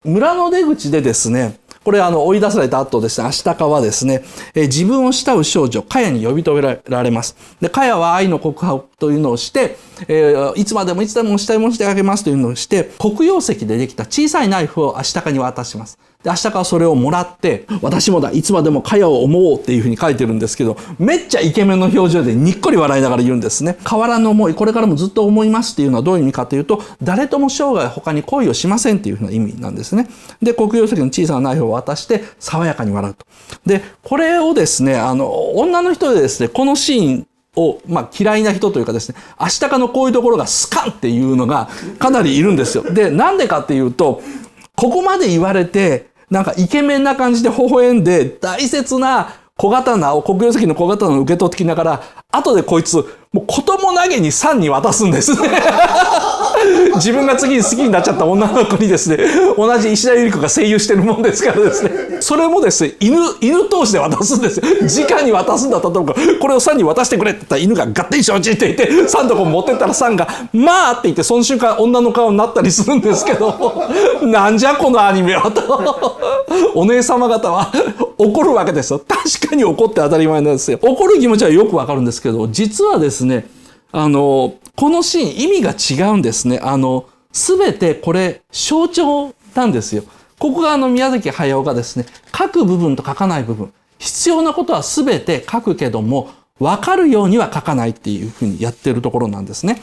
村の出口でですね、これ追い出された後ですね、アシタカはですね、自分を慕う少女、カヤに呼び止められます。で、カヤは愛の告白というのをして、いつまでもいつでも慕いもしてあげますというのをして、黒曜石でできた小さいナイフをアシタカに渡します。で、アシタカはそれをもらって、私もだ、いつまでもカヤを思おうっていうふうに書いてるんですけど、めっちゃイケメンの表情でにっこり笑いながら言うんですね。変わらぬ思い、これからもずっと思いますっていうのはどういう意味かというと、誰とも生涯他に恋をしませんっていうふうな意味なんですね。で、黒曜石の小さなナイフを渡して、爽やかに笑うと。で、これをですね、女の人でですね、このシーンを、嫌いな人というかですね、アシタカのこういうところがスカンっていうのがかなりいるんですよ。で、なんでかっていうと、ここまで言われて、なんかイケメンな感じで微笑んで、大切な小刀を、黒曜石の小刀を受け取ってきながら、後でこいつ、もう子供投げに3に渡すんですね。自分が次に好きになっちゃった女の子にですね、同じ石田ゆり子が声優してるもんですからですね、それもですね、犬同士で渡すんですよ。直に渡すんだったと思うから、これを3に渡してくれって言ったら犬がガッテン承知って言って、3とこ持ってったら3が、まあって言って、その瞬間女の顔になったりするんですけど、なんじゃこのアニメはと。お姉様方は怒るわけですよ。確かに怒って当たり前なんですよ。怒る気持ちはよくわかるんですけど、実はですね、このシーン意味が違うんですね。すべてこれ象徴なんですよ。ここが宮崎駿がですね、書く部分と書かない部分、必要なことはすべて書くけども、わかるようには書かないっていうふうにやってるところなんですね。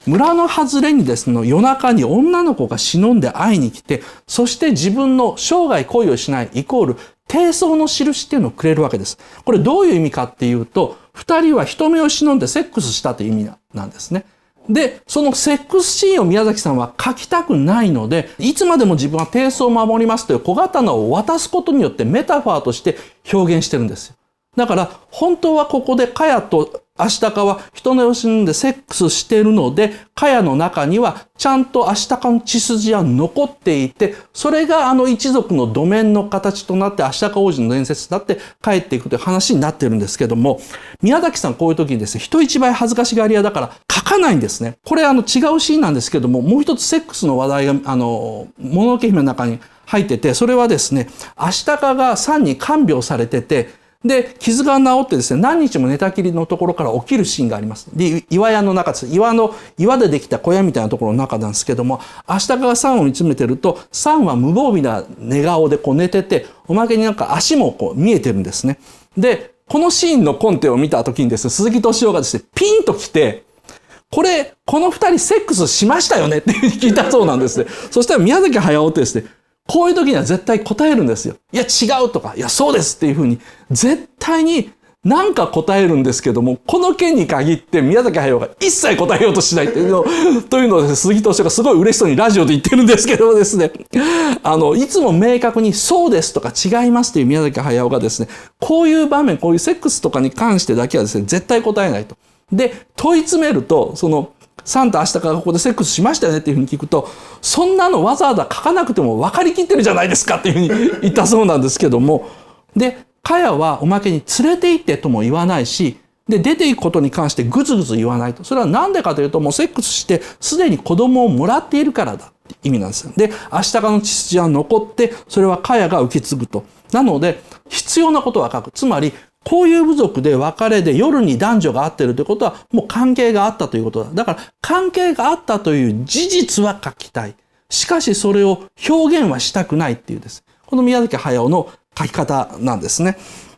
村の外れにですね、夜中に女の子が忍んで会いに来て、そして自分の生涯恋をしないイコール、貞操の印っていうのをくれるわけです。これどういう意味かっていうと、二人は人目を忍んでセックスしたという意味なんですね。で、そのセックスシーンを宮崎さんは書きたくないので、いつまでも自分は貞操を守りますという小刀を渡すことによってメタファーとして表現してるんですよ。だから、本当はここでカヤとアシタカは人の死んでセックスしているので、カヤの中にはちゃんとアシタカの血筋は残っていて、それが一族の土面の形となってアシタカ王子の伝説になって帰っていくという話になってるんですけども、宮崎さんこういう時にですね、人一倍恥ずかしがり屋だから書かないんですね。これ違うシーンなんですけども、もう一つセックスの話題がもののけ姫の中に入ってて、それはですね、アシタカがサンに看病されてて、で、傷が治ってですね、何日も寝たきりのところから起きるシーンがあります。で、岩屋の中です。岩でできた小屋みたいなところの中なんですけども、アシタカがサンを見つめてると、サンは無防備な寝顔でこう寝てて、おまけになんか足もこう見えてるんですね。で、このシーンのコンテを見た時にですね、鈴木敏夫がですね、ピンと来て、この二人セックスしましたよねって聞いたそうなんですね。そしたら宮崎駿ってですね、こういう時には絶対答えるんですよ。いや違うとか、いやそうですっていうふうに、絶対になんか答えるんですけども、この件に限って宮崎駿が一切答えようとしないっていうのをですね、鈴木敏夫がすごい嬉しそうにラジオで言ってるんですけどもですね、いつも明確にそうですとか違いますっていう宮崎駿がですね、こういう場面、こういうセックスとかに関してだけはですね、絶対答えないと。で、問い詰めると、サンとアシタカがここでセックスしましたよねっていうふうに聞くと、そんなのわざわざ書かなくても分かりきってるじゃないですかっていうふうに言ったそうなんですけども、で、カヤはおまけに連れて行ってとも言わないし、で、出ていくことに関してぐずぐず言わないと。それはなんでかというと、もうセックスしてすでに子供をもらっているからだって意味なんですよ。で、アシタカの血筋は残って、それはカヤが受け継ぐと。なので、必要なことは書く。つまり、こういう部族で別れで夜に男女が会ってるということはもう関係があったということだ。だから関係があったという事実は書きたい。しかしそれを表現はしたくないっていうです。この宮崎駿の書き方なんですね。